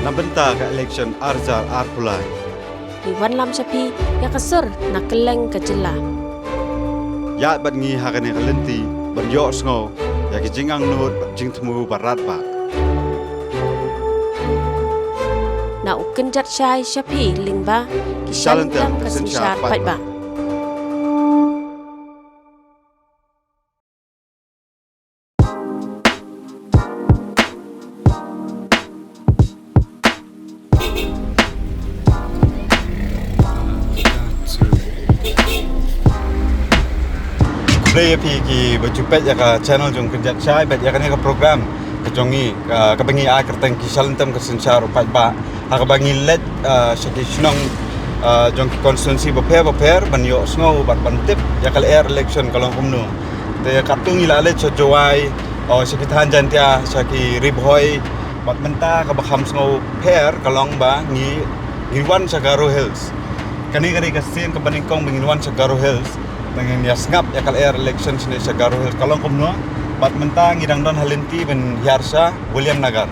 Nabenta ke election arzar arpulai. Iwan lam shapi ya kasur nak keleng kejela. Ya bat ngi hakane kalenti ban yo sngo ya ki jingang nut jing temu barat ba. Na uken jat shai shapi lingba kishalentam kasensyar pai ba. Play ki berjumpa ya ke channel jong kerja saya bet ya kan ke program kejongi ke bangi a kerteng ki salentam ke sensar upat ba ha ke bangi let syaki snong jong ki konstituensi beper ban yo sngo bat ban tip ya kal air election kalong kumno te katung ila le chojoi o syaki than jantia syaki ribhoi bat menta ke bakham sngo per kalong ba ngi wan Garo Hills kani ke sen ke baningkong bangi wan Garo Hills dengan ya ngap ya kal air election sini Garo Hills kalong kumno bat mentang ngidang don halinti ben Yarsa William Nagar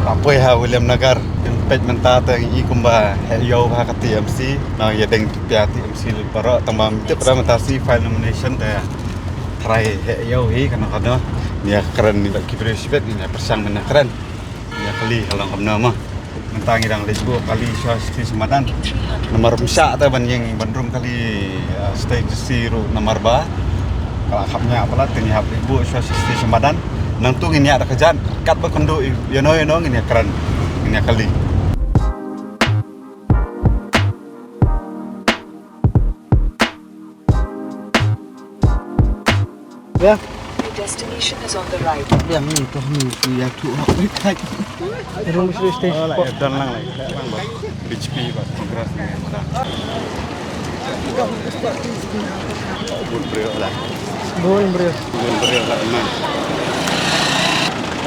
apa ya William Nagar pet mentata i kumba yo ha ka TMC na ya deng pia TMC para tambam tip pada mentasi file nomination da try yo hi kana kana ya keren ni ki presibet ni persang mena keren ya kali halang kamna mah mentang idang lesbo kali swasti semadan nomor musa ta ban yang bandrum kali stage 0 nomor ba kalau kapnya apalah tini hab ibu swasti semadan nantung ini ada kerjaan kat berkendu you know ini keren ini kali. Yeah. Your destination is on the right. Yeah, me to me ya tu hak kai. Rumah station. Oh, lah dan lang ba. HP ba progress ni ta. Bun brio lah. Bun brio lah man.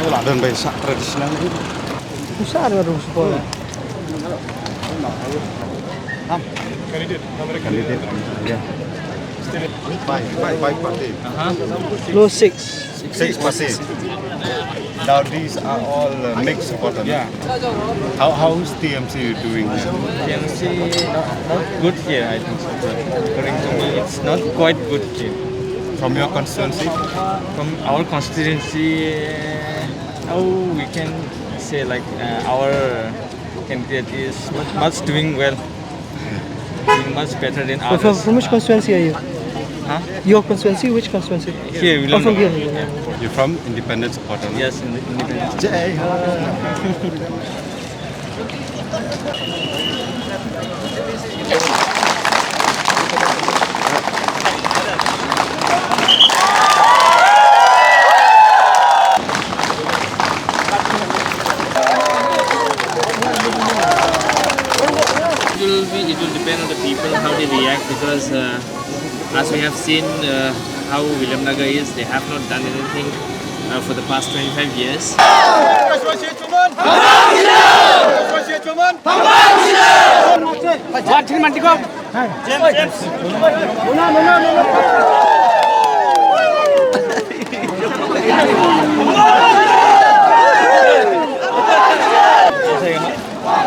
Oh, lah dan besak tradisional ni. Besar rumah sekolah. Kandidat. Ya. Five party. No 6 party. Now these are all mixed supporters. Yeah. How's TMC doing? TMC not good here, I think. According to me, it's not quite good here. From your constituency? From our constituency, how we can say like our candidate is much doing well, doing much better than others. From which constituency are you? Huh? Your constituency? Which constituency? Here, we From here. You're from independent supporter? Yes, independent. Jai Ho! It will depend on the people how they react because as we have seen how William Nagar is, they have not done anything for the past 25 years.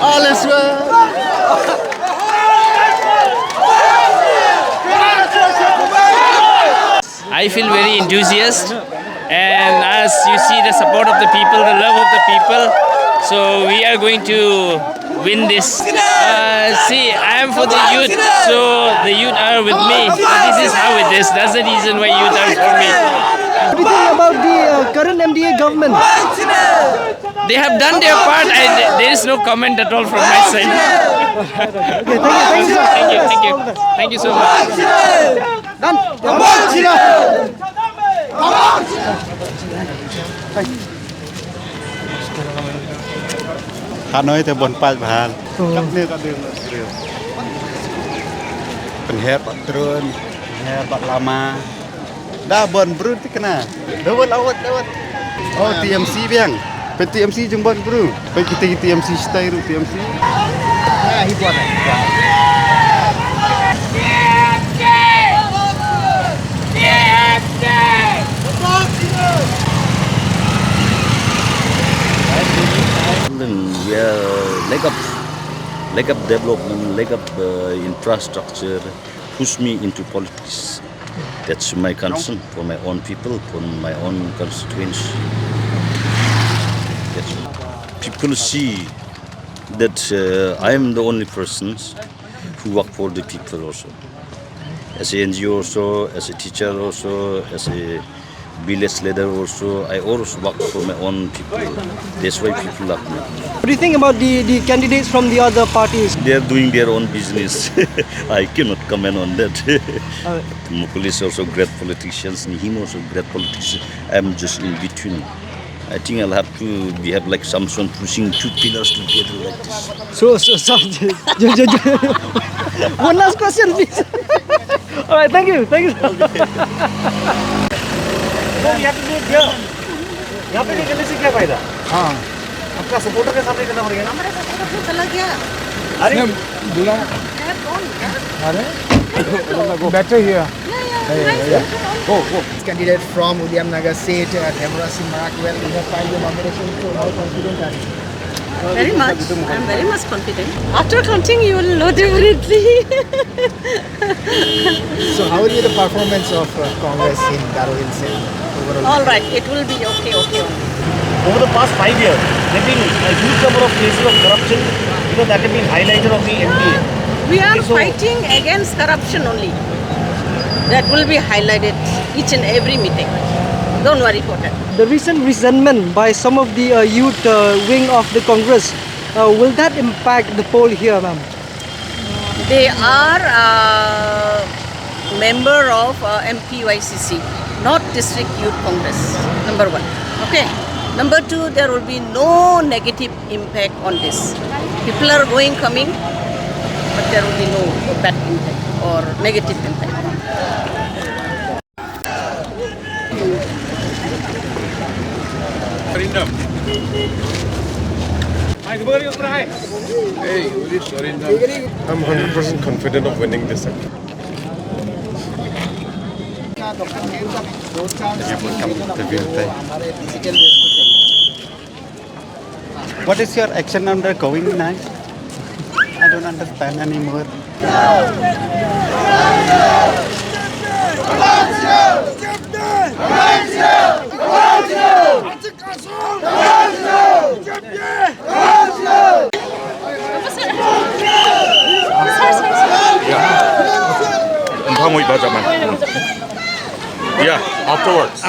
All is well! I feel very enthusiastic, and as you see the support of the people, the love of the people, so we are going to win this. See, I am for the youth, so the youth are with me. So this is how it is. That's the reason why youth are for me. What do you think about the current MDA government? They have done their part. There is no comment at all from my side. Okay, thank you. Thank you so much. Done. Hanoi te bon pas bahal. Kap ni ka deng serius. Penher pak turun, penher pak lama. Dah bon brut kena. Dawat. Oh TMC biang. TMC jumpa bro. Baik kita TMC stay ru TMC. Nah, he buat. We are lack of development, lack of infrastructure, push me into politics. That's my concern for my own people, for my own constituency. Yes. People see that I am the only person who work for the people also. As an NGO also, as a teacher also, as a village leader also, I always work for my own people. That's why people love me. What do you think about the candidates from the other parties? They are doing their own business. I cannot comment on that. Mukul is also great politicians, him also great politician. I'm just in between. I think I'll have to behave like Samson, pushing two pillars together like this. So, one last question, please. All right, thank you. यहाँ पे निकलने से क्या फायदा? हाँ, आपका सपोर्टर के सामने करना पड़ेगा ना? हमारे सपोर्टर को चला गया। अरे बुला। अरे better here. Yeah. Oh. Candidate from William Nagar said, Tamasa Mark, well, we have filed the nomination, so how confident are you? Very much. I'm very much confident. After counting, you will know differently. So how will be the performance of Congress in Garo Hills overall? All right, it will be okay. Over the past 5 years, there have been a huge number of cases of corruption, that have been highlighted of the MPA. We are fighting against corruption only. That will be highlighted each and every meeting. Don't worry for that. The recent resentment by some of the youth wing of the Congress, will that impact the poll here, ma'am? They are member of MPYCC, not District Youth Congress, number 1. Okay. Number 2, there will be no negative impact on this. People are coming, but there will be no bad impact or negative impact. I'm 100% confident of winning this. What is your action undergoing now? I don't understand anymore. Yeah, afterwards.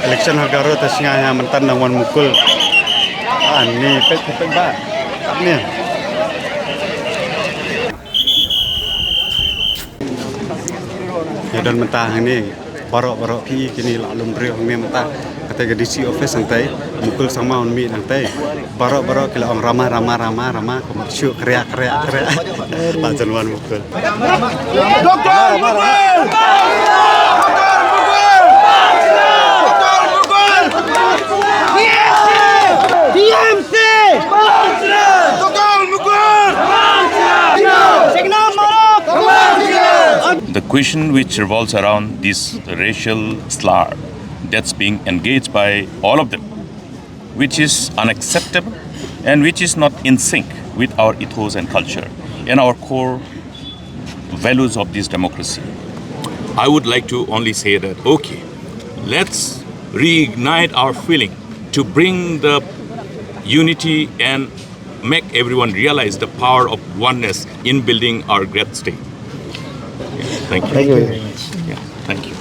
Election Garo tasnya mentan nawan mukul. Ni pet ba. Ni. Ya dan mentah ni barok pi kini laklum riuh ni mentah kata ke DC office santai mukul sama on mi santai barok kila orang ramah syuk kreak pancen wan mukul DMC! The question which revolves around this racial slur that's being engaged by all of them, which is unacceptable and which is not in sync with our ethos and culture and our core values of this democracy. I would like to only say that, okay, let's reignite our feeling to bring the unity and make everyone realize the power of oneness in building our great state. Yeah, thank you. Thank you very much. Yeah, thank you.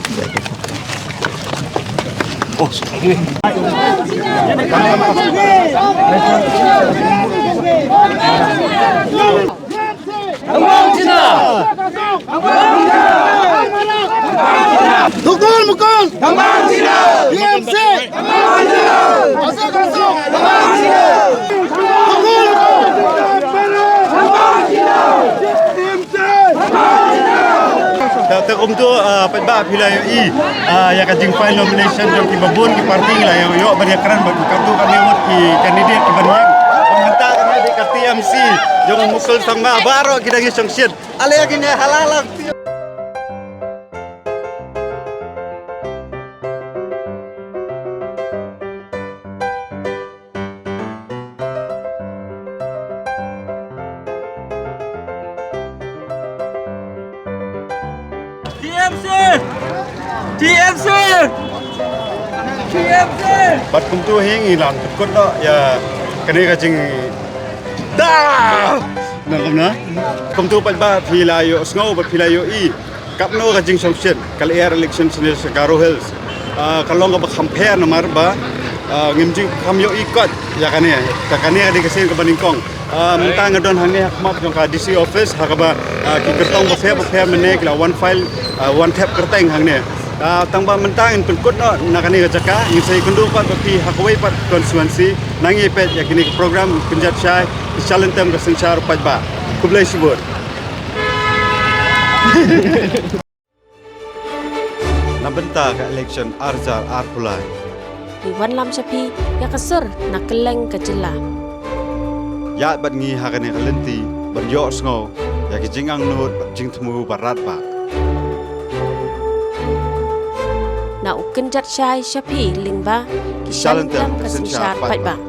kum tu pajba philayo ya ka jing file nomination jong ki babun ki parti la yo banyak keran bagi kartu kami mut ki candidate ki banyak pemerintah kami di kartu MC jong mukul sangma baro kita ngi Shongshit ale yakin ya halal Bat kum tu hing ilan kut lo ya kani ka jing da nang kum na kum tu pajba philayo snow bat philayo kap no ka jing Shongshit kal air election sini Garo Hills kalong ka compare nomor ba ngimjing kam yo ikot ya kani ka di kesin ka baningkong mentang ngadon hangi hakmat jong ka DC office hakaba ki kertong ba fair menek la one file one tap kerteng hang ne tangba mentang in pengkut no nakani ka jaka ni sai kundu pat baki hakwai pat constituency nangi pet ya kini program kunjat syai challenge tem ka senchar pajba kublai sibur na benta ka election arzar arpulai Di wan lam Shapi ya kasur na keleng ka jela. ya bat ngi hakani kalenti ban yo sngo ya ki jingang nut jing temu barat ba Na ukin jat syai Shapi lingba ki Challenge shalem tem ka ka senchar senchar pajba pajba.